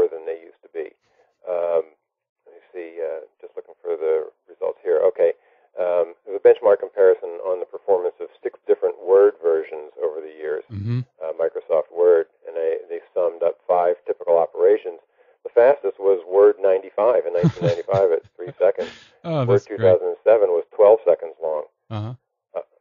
slower than they used to be. Let me see, just looking for the results here. Okay, there's a benchmark comparison on the performance of 6 different Word versions over the years, Microsoft Word, and they summed up 5 typical operations. The fastest was Word 95 in 1995 at 3 seconds. Oh, Word that's 2007 great. was 12 seconds long. Uh-huh.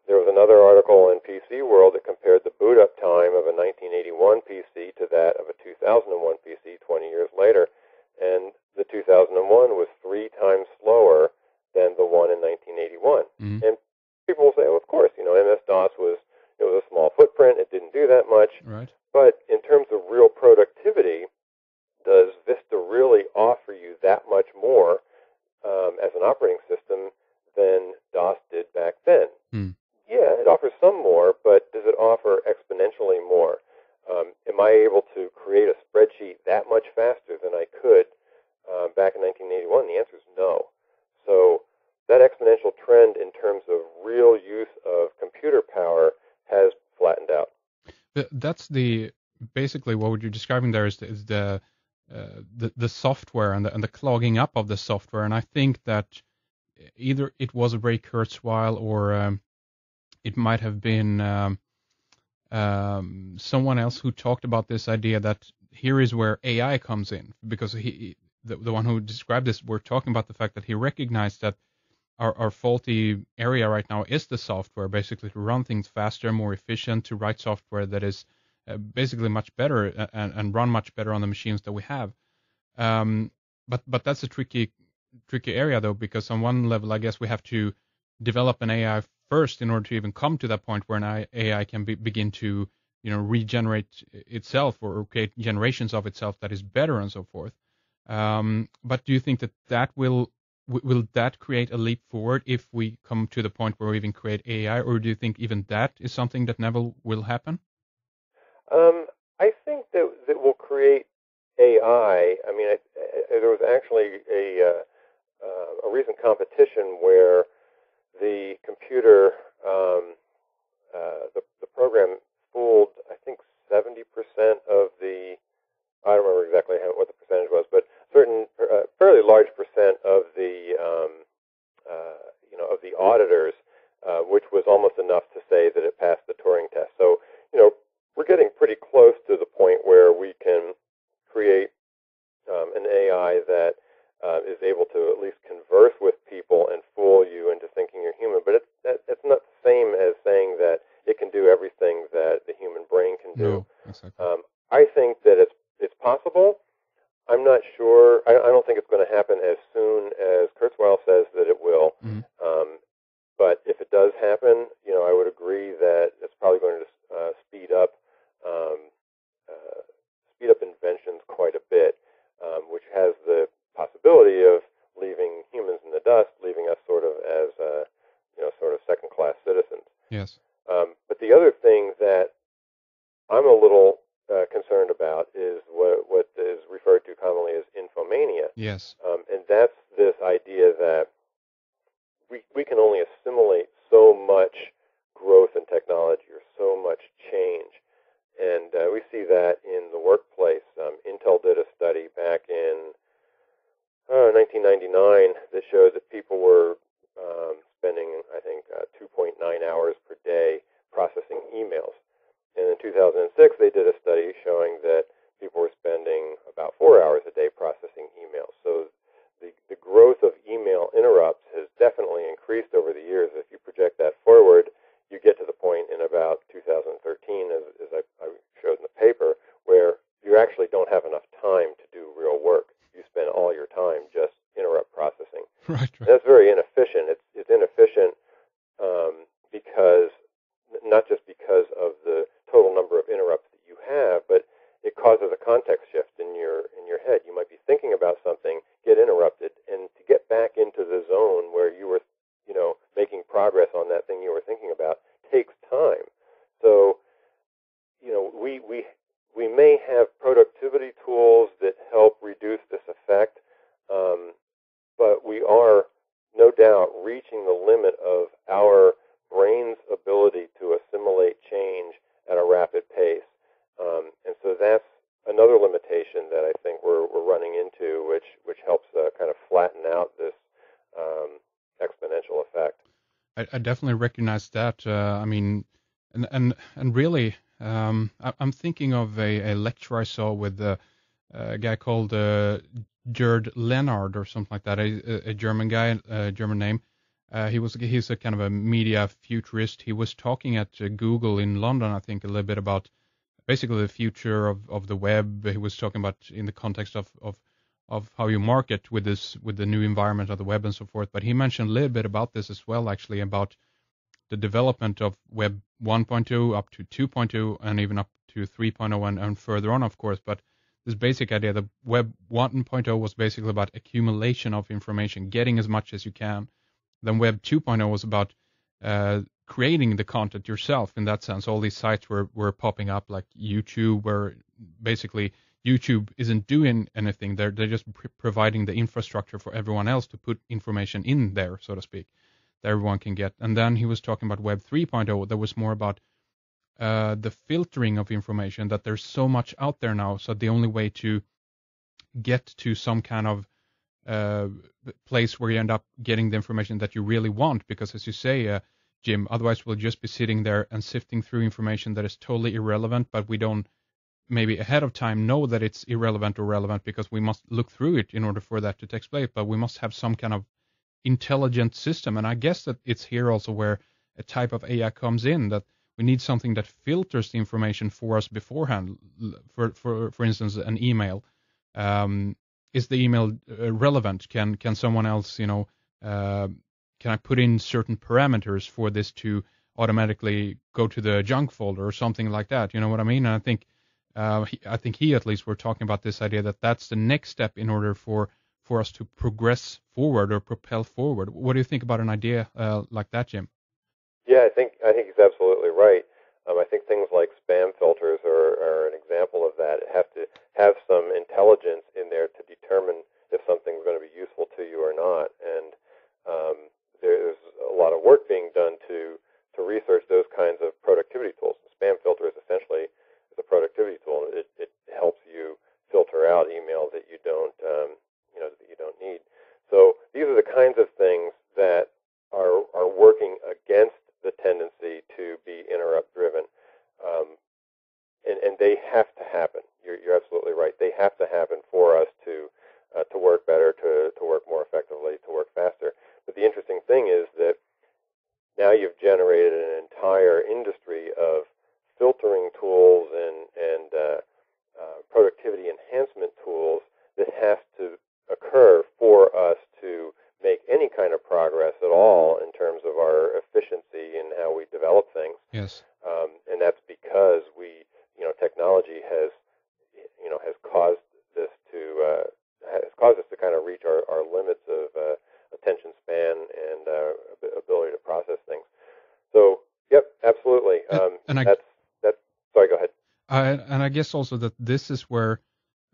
There was another article in PC World that compared the boot up time of a 1981 PC to that of a 2001 PC 20 years later, and the 2001 was 3 times slower than the one in 1981. And people will say, well, of course, MS-DOS was a small footprint, it didn't do that much. Right. But in terms of real productivity, does Vista really offer you that much more as an operating system than DOS did back then? Yeah, it offers some more, but does it offer exponentially more? Am I able to create a spreadsheet that much faster than I could back in 1981? The answer is no. So that exponential trend in terms of real use of computer power has flattened out. That's basically what you're describing there is the software and the clogging up of the software, and I think that either it was Ray Kurzweil or it might have been someone else who talked about this idea that here is where AI comes in, because the one who described this, we're talking about the fact that he recognized that our faulty area right now is the software, basically to run things faster, more efficient, to write software that is basically much better and run much better on the machines that we have. But that's a tricky area, though, because on one level, I guess we have to develop an AI first in order to even come to that point where an AI can begin to regenerate itself or create generations of itself that is better and so forth. But do you think that will that create a leap forward if we come to the point where we even create AI, or do you think even that is something that never will happen? I think that will create AI. I mean, there was actually a recent competition where the computer, the program fooled, I think, 70% of the, I don't remember exactly what the percentage was, but certain fairly large percent of the of the auditors, which was almost enough to say that it passed the Turing test. So we're getting pretty close to the point where we can create an AI that is able to at least converse with people and fool you into thinking you're human. But it's not the same as saying that it can do everything that the human brain can do. No, exactly. I think that it's possible. I'm not sure. I don't think it's going to happen as soon as Kurzweil says that it will. But if it does happen, I would agree that it's probably going to speed up inventions quite a bit, which has the possibility of leaving humans in the dust, leaving us sort of as sort of second-class citizens. Yes. But the other thing that I'm a little concerned about is what is referred to commonly as infomania. Yes. And that's this idea that we can only assimilate so much growth in technology or so much change. And we see that in the workplace. Intel did a study back in 1999 that showed that people were spending, I think, 2.9 hours per day processing emails. And in 2006, they did a study showing that people were spending about 4 hours a day processing emails. So the growth of email interrupts has definitely increased over the years. If you project that forward, you get to the point in about 2013, as I showed in the paper, where you actually don't have enough time to do real work. You spend all your time just interrupt processing. Right. That's very inefficient. It's inefficient because not just because of the total number of interrupts that you have, but it causes a context shift in your head. You might be thinking about something, get interrupted, and to get back into the zone where you were, making progress on that thing you were thinking about takes time. So, we may have productivity tools that help reduce this effect, but we are no doubt reaching the limit of our brain's ability to assimilate change at a rapid pace. And so that's another limitation I definitely recognize that. I mean, and really, I'm thinking of a lecture I saw with a guy called Gerd Leonard or something like that, a German guy, German name. He's a kind of a media futurist. He was talking at Google in London, I think, a little bit about basically the future of the web. He was talking about in the context of how you market with the new environment of the web and so forth. But he mentioned a little bit about this as well, actually, about the development of Web 1.0 up to 2.0 and even up to 3.0 and further on, of course. But this basic idea that Web 1.0 was basically about accumulation of information, getting as much as you can. Then Web 2.0 was about creating the content yourself. In that sense, all these sites were popping up, like YouTube, where basically YouTube isn't doing anything. They're just providing the infrastructure for everyone else to put information in there, so to speak, that everyone can get. And then he was talking about Web 3.0 that was more about the filtering of information, that there's so much out there now, so the only way to get to some kind of place where you end up getting the information that you really want, because as you say, Jim, otherwise we'll just be sitting there and sifting through information that is totally irrelevant, but we don't maybe ahead of time know that it's irrelevant or relevant, because we must look through it in order for that to take place. But we must have some kind of intelligent system, and I guess that it's here also where a type of AI comes in, that we need something that filters the information for us beforehand. For instance, an email. Is the email relevant? Can someone else, can I put in certain parameters for this to automatically go to the junk folder or something like that? You know what I mean? And I think he at least were talking about this idea that that's the next step in order for us to progress forward or propel forward. What do you think about an idea like that, Jim? Yeah, I think he's absolutely right. I think things like spam filters are an example of that. It has to have some intelligence in there to determine if something's going to be useful to you or not. And there's a lot of work being done to research those kinds of productivity tools. The spam filter is essentially a productivity tool. It helps you filter out email that you don't need. So these are the kinds of things that are working against the tendency to be interrupt driven, and they have to happen. You're absolutely right. They have to happen for us to work better, to work more effectively, to work faster. But the interesting thing is that now you've generated an entire industry of filtering tools and productivity enhancement tools that has to occur for us to make any kind of progress at all in terms of our efficiency in how we develop things. Yes. And that's because technology has caused us to kind of reach our limits of attention span and ability to process things. So, yep, absolutely. Sorry, go ahead. And I guess also that this is where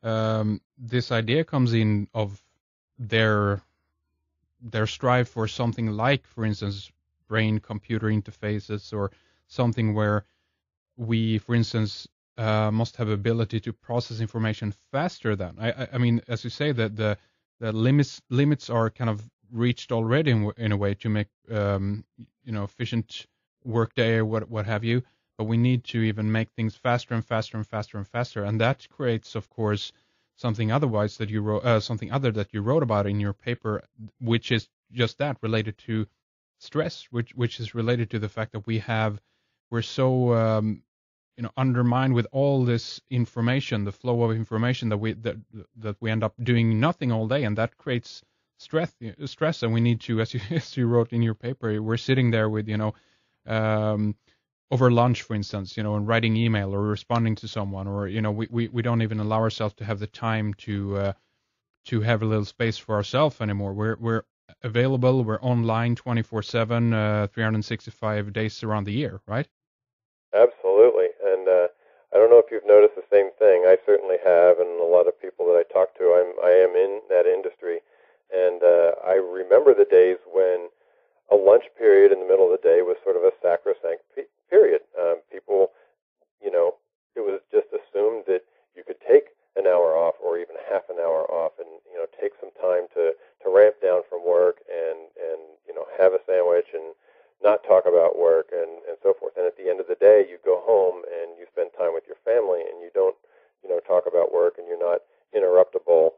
this idea comes in of their strive for something like, for instance, brain-computer interfaces, or something where we, for instance, must have ability to process information faster than. I mean, as you say, that the limits are kind of reached already in a way to make efficient workday or what have you. But we need to even make things faster and faster and faster and faster, and that creates, of course, something otherwise that you wrote, something other that you wrote about in your paper, which is just that, related to stress, which is related to the fact that we're so undermined with all this information, the flow of information, that we end up doing nothing all day, and that creates stress, and we need to, as you wrote in your paper, we're sitting there with over lunch, for instance, and writing email or responding to someone, or we don't even allow ourselves to have the time to have a little space for ourselves anymore. We're available, we're online 24/7, 365 days around the year, right? Absolutely, and I don't know if you've noticed the same thing. I certainly have, and a lot of people that I talk to, I am in that industry, and I remember the days when a lunch period in the middle of the day was sort of a sacrosanct period. People, it was just assumed that you could take an hour off or even half an hour off, and take some time to ramp down from work and have a sandwich and about work and so forth. And at the end of the day, you go home and you spend time with your family, and you don't, talk about work, and you're not interruptible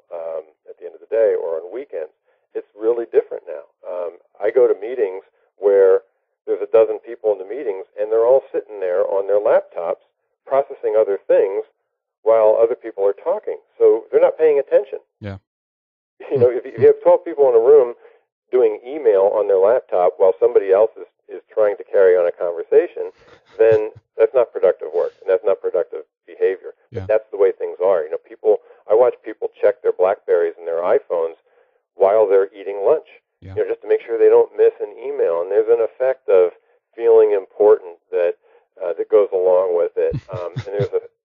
at the end of the day or on weekends. It's really different now. I go to meetings where there's a dozen people in the meetings, and they're all sitting there on their laptops processing other things while other people are talking. So they're not paying attention. Yeah. If you have 12 people in a room doing email on their laptop while somebody else is trying to carry on a conversation, then that's not productive work, and that's not productive behavior. Yeah. But that's the way things are. I watch people check their BlackBerries and their iPhones while they're eating lunch, just to make sure they don't miss an email. And there's an effect of feeling important that goes along with it. And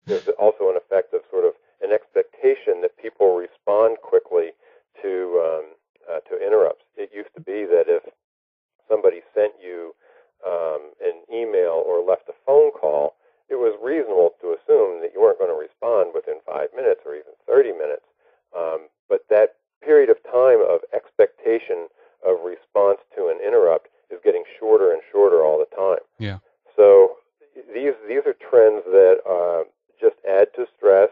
there's also an effect of sort of an expectation that people respond quickly to interrupts. It used to be that if somebody sent you an email or left a phone call, it was reasonable to assume that you weren't going to respond within 5 minutes or even 30 minutes. But that period of time of expectation of response to an interrupt is getting shorter and shorter all the time. Yeah. So these are trends that just add to stress.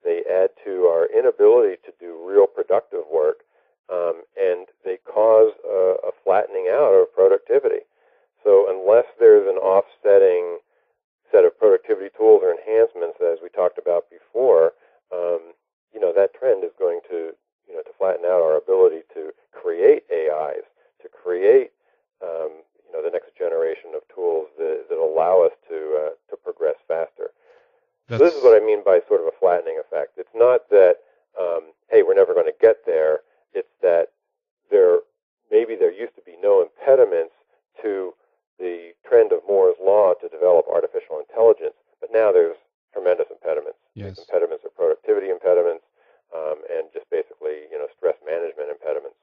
They add to our inability to do real productive work, and they cause a flattening out of productivity. So unless there's an offsetting set of productivity tools or enhancements, as we talked about before, that trend is going to flatten out our ability to create AIs, to create the next generation of tools that allow us to progress faster. So this is what I mean by sort of a flattening effect. It's not that hey, we're never going to get there. It's that there used to be no impediments to the trend of Moore's law to develop artificial intelligence, but now there's tremendous impediments. Yes. These impediments are productivity impediments, and just basically, stress management impediments.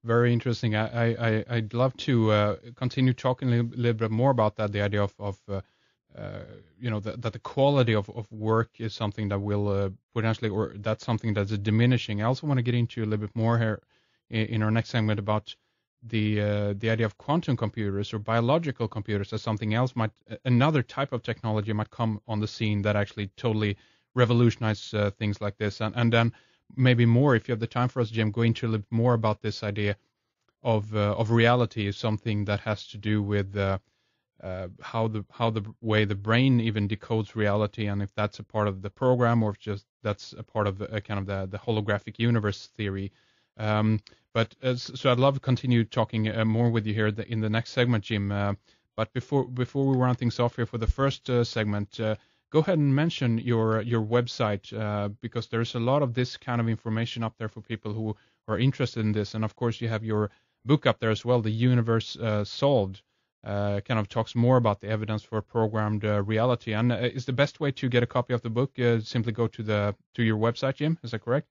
Very interesting. I'd love to continue talking a little bit more about that. The idea of that the quality of work is something that will potentially, or that's something that's diminishing. I also want to get into a little bit more here in our next segment about the idea of quantum computers or biological computers as something else another type of technology might come on the scene that actually totally revolutionize things like this. And then maybe more, if you have the time for us, Jim, go into a little bit more about this idea of reality is something that has to do with how the way the brain even decodes reality, and if that's a part of the program or if just that's a part of kind of the holographic universe theory. But so I'd love to continue talking more with you here in the next segment, Jim. But before we round things off here for the first segment, go ahead and mention your website, because there's a lot of this kind of information up there for people who are interested in this. And of course, you have your book up there as well, The Universe Solved. Kind of talks more about the evidence for programmed reality. And is the best way to get a copy of the book simply go to your website, Jim? Is that correct?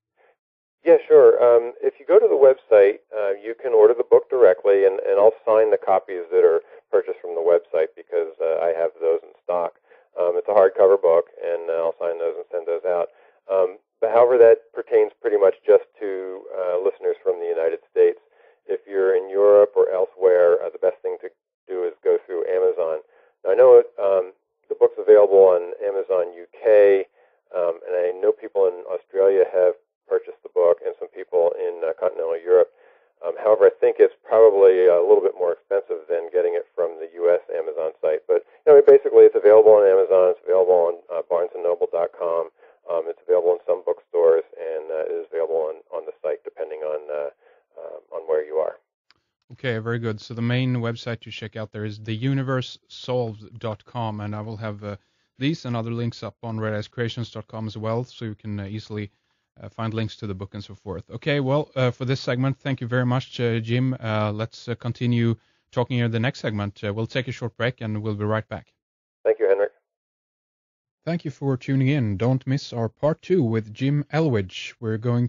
Yeah, sure. If you go to the website, you can order the book directly, and I'll sign the copies that are purchased from the website because I have those in stock. It's a hardcover book, and I'll sign those and send those out. But however, that pertains pretty much just to listeners from the United States. If you're in Europe or elsewhere, the best thing to do is go through Amazon. Now, I know the book's available on Amazon UK, and I know people in Australia have purchased the book, and some people in continental Europe. However, I think it's probably a little bit more expensive than getting it from the U.S. Amazon site. But basically, it's available on Amazon. It's available on BarnesandNoble.com. It's available in some bookstores, and it is available on the site, depending on where you are. Okay, very good. So the main website to check out there is theuniversesolved.com, and I will have these and other links up on redicecreations.com as well, so you can easily find links to the book and so forth. Okay, well, for this segment, thank you very much, Jim. Let's continue talking in the next segment. We'll take a short break, and we'll be right back. Thank you, Henrik. Thank you for tuning in. Don't miss our part 2 with Jim Elvidge. We're going